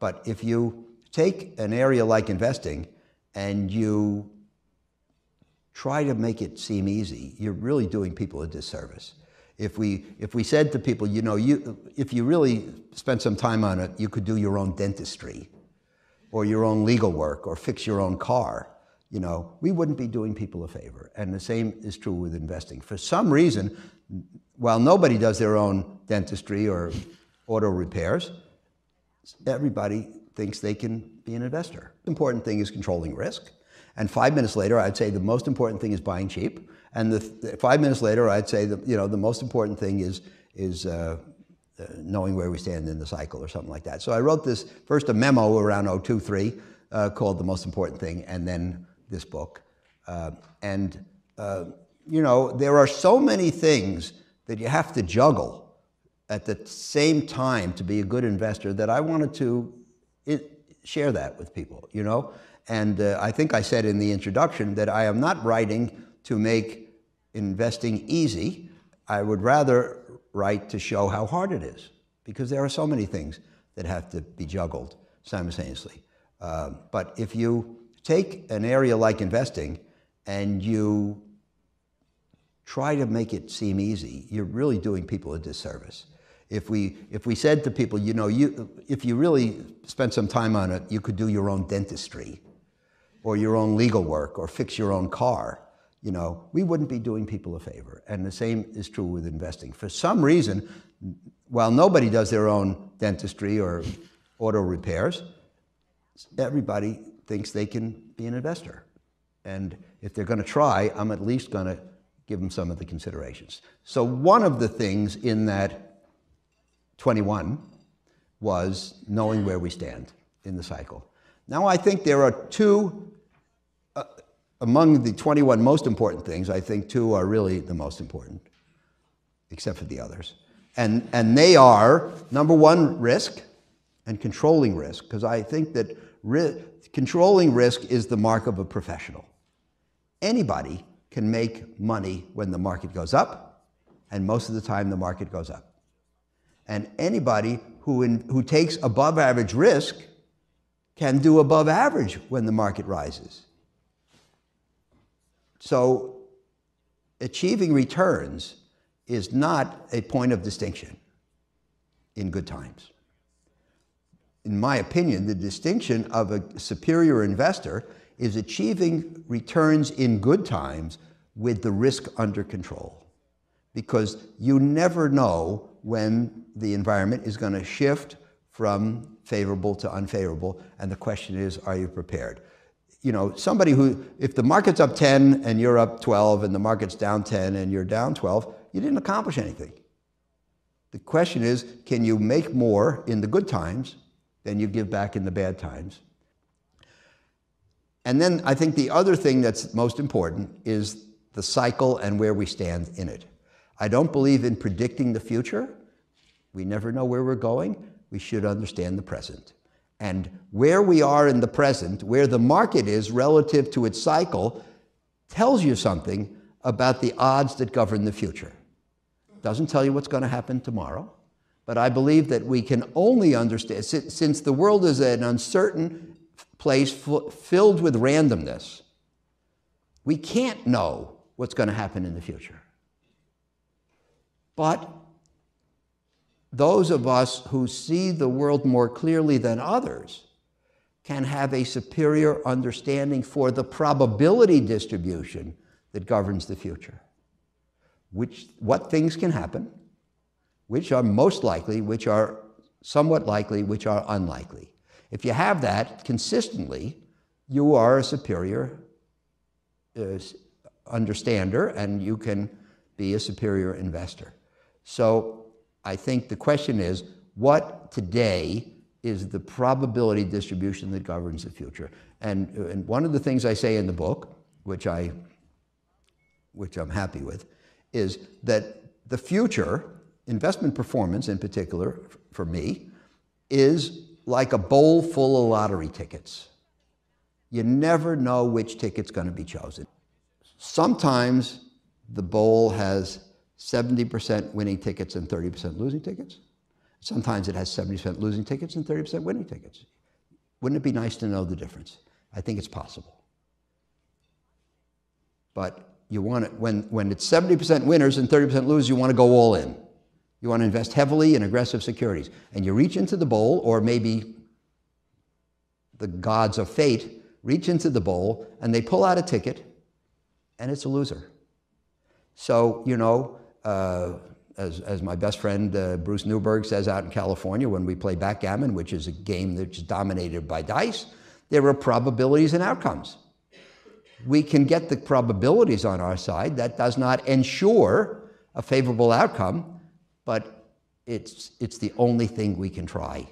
But if you take an area like investing and you try to make it seem easy, you're really doing people a disservice. If we said to people, you know, if you really spent some time on it, you could do your own dentistry or your own legal work or fix your own car, you know, we wouldn't be doing people a favor. And the same is true with investing. For some reason, while nobody does their own dentistry or auto repairs, everybody thinks they can be an investor. The important thing is controlling risk. And 5 minutes later, I'd say the most important thing is buying cheap. And 5 minutes later, I'd say that, you know, the most important thing is knowing where we stand in the cycle or something like that. So I wrote this, first a memo around 2002, 2003 called The Most Important Thing, and then this book. You know, there are so many things that you have to juggle at the same time to be a good investor that I wanted to share that with people, you know? And I think I said in the introduction that I am not writing to make investing easy. I would rather write to show how hard it is, because there are so many things that have to be juggled simultaneously. But if you take an area like investing and you try to make it seem easy, you're really doing people a disservice. If we said to people, you know, if you really spent some time on it, you could do your own dentistry or your own legal work or fix your own car, you know, we wouldn't be doing people a favor. And the same is true with investing. For some reason, while nobody does their own dentistry or auto repairs, everybody thinks they can be an investor. And if they're going to try, I'm at least going to give them some of the considerations. So one of the things in that 21 was knowing where we stand in the cycle. Now I think there are two, among the 21 most important things, I think two are really the most important, except for the others. And they are, number one, risk and controlling risk, because I think that controlling risk is the mark of a professional. Anybody can make money when the market goes up, and most of the time the market goes up. And anybody who takes above average risk can do above average when the market rises. So achieving returns is not a point of distinction in good times. In my opinion, the distinction of a superior investor is achieving returns in good times with the risk under control. Because you never know when the environment is going to shift from favorable to unfavorable, and the question is, are you prepared? You know, somebody who, if the market's up 10 and you're up 12 and the market's down 10 and you're down 12, you didn't accomplish anything. The question is, can you make more in the good times than you give back in the bad times? And then I think the other thing that's most important is the cycle and where we stand in it. I don't believe in predicting the future. We never know where we're going. We should understand the present. And where we are in the present, where the market is relative to its cycle, tells you something about the odds that govern the future. Doesn't tell you what's going to happen tomorrow, but I believe that we can only understand, since the world is an uncertain place filled with randomness, we can't know what's going to happen in the future. But those of us who see the world more clearly than others can have a superior understanding for the probability distribution that governs the future. What things can happen, which are most likely, which are somewhat likely, which are unlikely. If you have that consistently, you are a superior understander, and you can be a superior investor. So I think the question is, what today is the probability distribution that governs the future? And one of the things I say in the book, which I'm happy with, is that the future, investment performance in particular, for me, is like a bowl full of lottery tickets. You never know which ticket's going to be chosen. Sometimes the bowl has 70% winning tickets and 30% losing tickets. Sometimes it has 70% losing tickets and 30% winning tickets. Wouldn't it be nice to know the difference? I think it's possible. But you want it, when it's 70% winners and 30% losers, you want to go all in. You want to invest heavily in aggressive securities. And you reach into the bowl, or maybe the gods of fate reach into the bowl and they pull out a ticket and it's a loser. So, you know, as my best friend Bruce Newberg says out in California when we play backgammon, which is a game that's dominated by dice, there are probabilities and outcomes. We can get the probabilities on our side. That does not ensure a favorable outcome, but it's the only thing we can try.